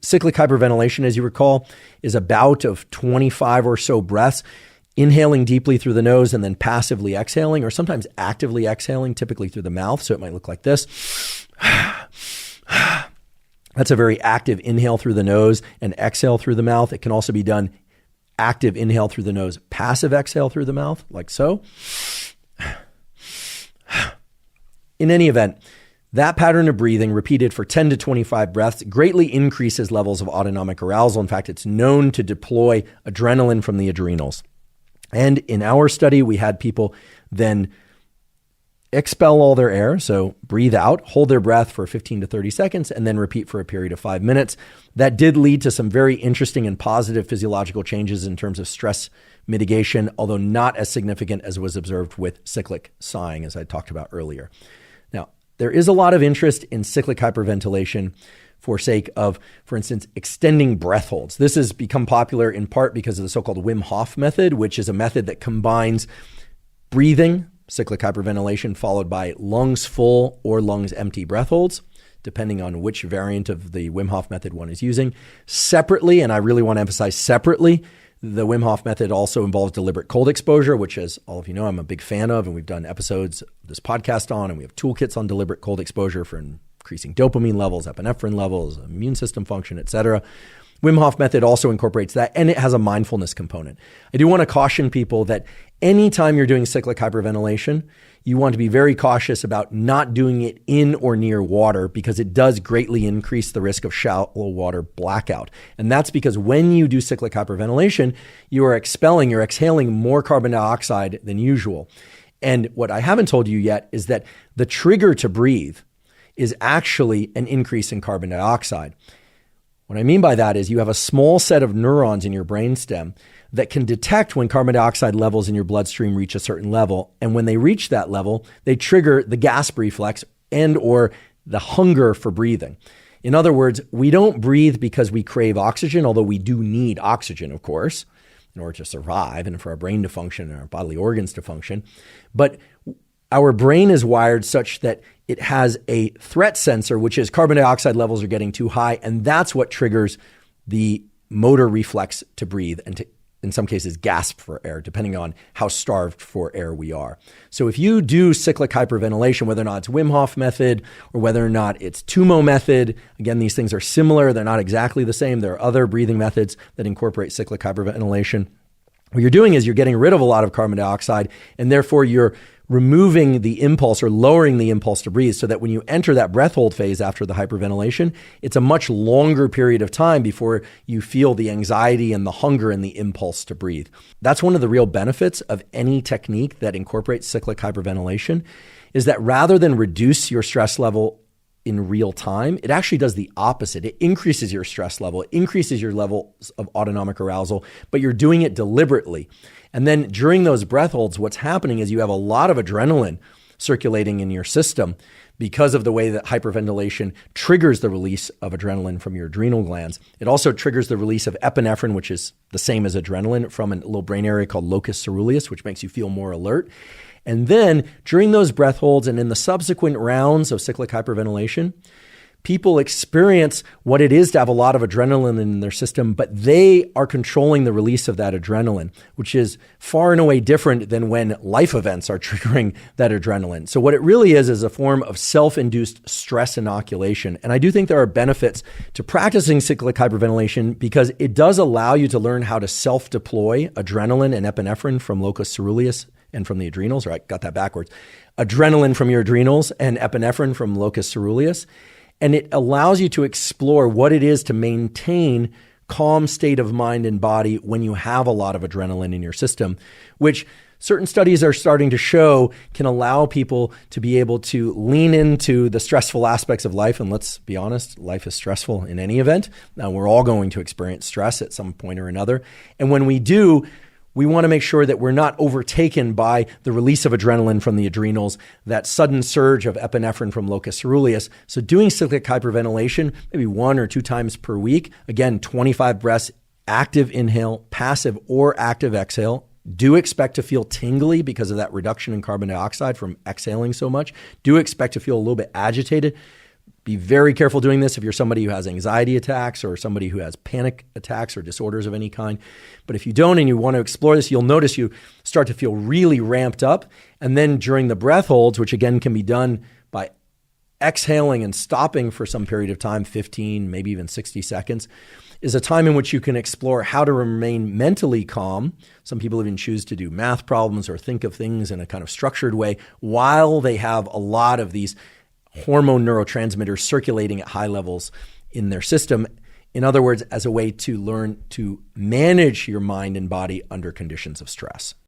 Cyclic hyperventilation, as you recall, is a bout of 25 or so breaths, inhaling deeply through the nose and then passively exhaling, or sometimes actively exhaling, typically through the mouth. So it might look like this. That's a very active inhale through the nose and exhale through the mouth. It can also be done active inhale through the nose, passive exhale through the mouth, like so. In any event, that pattern of breathing repeated for 10 to 25 breaths greatly increases levels of autonomic arousal. In fact, it's known to deploy adrenaline from the adrenals. And in our study, we had people then expel all their air, so breathe out, hold their breath for 15 to 30 seconds, and then repeat for a period of 5 minutes. That did lead to some very interesting and positive physiological changes in terms of stress mitigation, although not as significant as was observed with cyclic sighing, as I talked about earlier. Now, there is a lot of interest in cyclic hyperventilation for sake of, for instance, extending breath holds. This has become popular in part because of the so-called Wim Hof method, which is a method that combines breathing, cyclic hyperventilation, followed by lungs full or lungs empty breath holds, depending on which variant of the Wim Hof method one is using. Separately, and I really want to emphasize separately, the Wim Hof method also involves deliberate cold exposure, which, as all of you know, I'm a big fan of, and we've done episodes of this podcast on, and we have toolkits on deliberate cold exposure for increasing dopamine levels, epinephrine levels, immune system function, etc. Wim Hof method also incorporates that, and it has a mindfulness component. I do want to caution people that anytime you're doing cyclic hyperventilation, you want to be very cautious about not doing it in or near water, because it does greatly increase the risk of shallow water blackout. And that's because when you do cyclic hyperventilation, you're exhaling more carbon dioxide than usual. And what I haven't told you yet is that the trigger to breathe is actually an increase in carbon dioxide. What I mean by that is you have a small set of neurons in your brainstem that can detect when carbon dioxide levels in your bloodstream reach a certain level. And when they reach that level, they trigger the gasp reflex and or the hunger for breathing. In other words, we don't breathe because we crave oxygen, although we do need oxygen, of course, in order to survive and for our brain to function and our bodily organs to function. But our brain is wired such that it has a threat sensor, which is carbon dioxide levels are getting too high, and that's what triggers the motor reflex to breathe and to, in some cases, gasp for air, depending on how starved for air we are. So if you do cyclic hyperventilation, whether or not it's Wim Hof method or whether or not it's Tumo method, again, these things are similar. They're not exactly the same. There are other breathing methods that incorporate cyclic hyperventilation. What you're doing is you're getting rid of a lot of carbon dioxide, and therefore you're removing the impulse or lowering the impulse to breathe, so that when you enter that breath hold phase after the hyperventilation, it's a much longer period of time before you feel the anxiety and the hunger and the impulse to breathe. That's one of the real benefits of any technique that incorporates cyclic hyperventilation, is that rather than reduce your stress level in real time, it actually does the opposite. It increases your stress level, it increases your levels of autonomic arousal, but you're doing it deliberately. And then during those breath holds, what's happening is you have a lot of adrenaline circulating in your system because of the way that hyperventilation triggers the release of adrenaline from your adrenal glands. It also triggers the release of epinephrine, which is the same as adrenaline, from a little brain area called locus ceruleus, which makes you feel more alert. And then during those breath holds and in the subsequent rounds of cyclic hyperventilation, people experience what it is to have a lot of adrenaline in their system, but they are controlling the release of that adrenaline, which is far and away different than when life events are triggering that adrenaline. So what it really is a form of self-induced stress inoculation. And I do think there are benefits to practicing cyclic hyperventilation because it does allow you to learn how to self-deploy adrenaline and epinephrine from locus ceruleus and from the adrenals, or I got that backwards. Adrenaline from your adrenals and epinephrine from locus ceruleus. And it allows you to explore what it is to maintain calm state of mind and body when you have a lot of adrenaline in your system, which certain studies are starting to show can allow people to be able to lean into the stressful aspects of life. And let's be honest, life is stressful in any event. Now, we're all going to experience stress at some point or another. And when we do, we want to make sure that we're not overtaken by the release of adrenaline from the adrenals, that sudden surge of epinephrine from locus ceruleus. So doing cyclic hyperventilation, maybe 1 or 2 times per week, again, 25 breaths, active inhale, passive or active exhale. Do expect to feel tingly because of that reduction in carbon dioxide from exhaling so much. Do expect to feel a little bit agitated. Be very careful doing this if you're somebody who has anxiety attacks or somebody who has panic attacks or disorders of any kind. But if you don't and you want to explore this, you'll notice you start to feel really ramped up. And then during the breath holds, which again can be done by exhaling and stopping for some period of time, 15, maybe even 60 seconds, is a time in which you can explore how to remain mentally calm. Some people even choose to do math problems or think of things in a kind of structured way while they have a lot of these hormone neurotransmitters circulating at high levels in their system. In other words, as a way to learn to manage your mind and body under conditions of stress.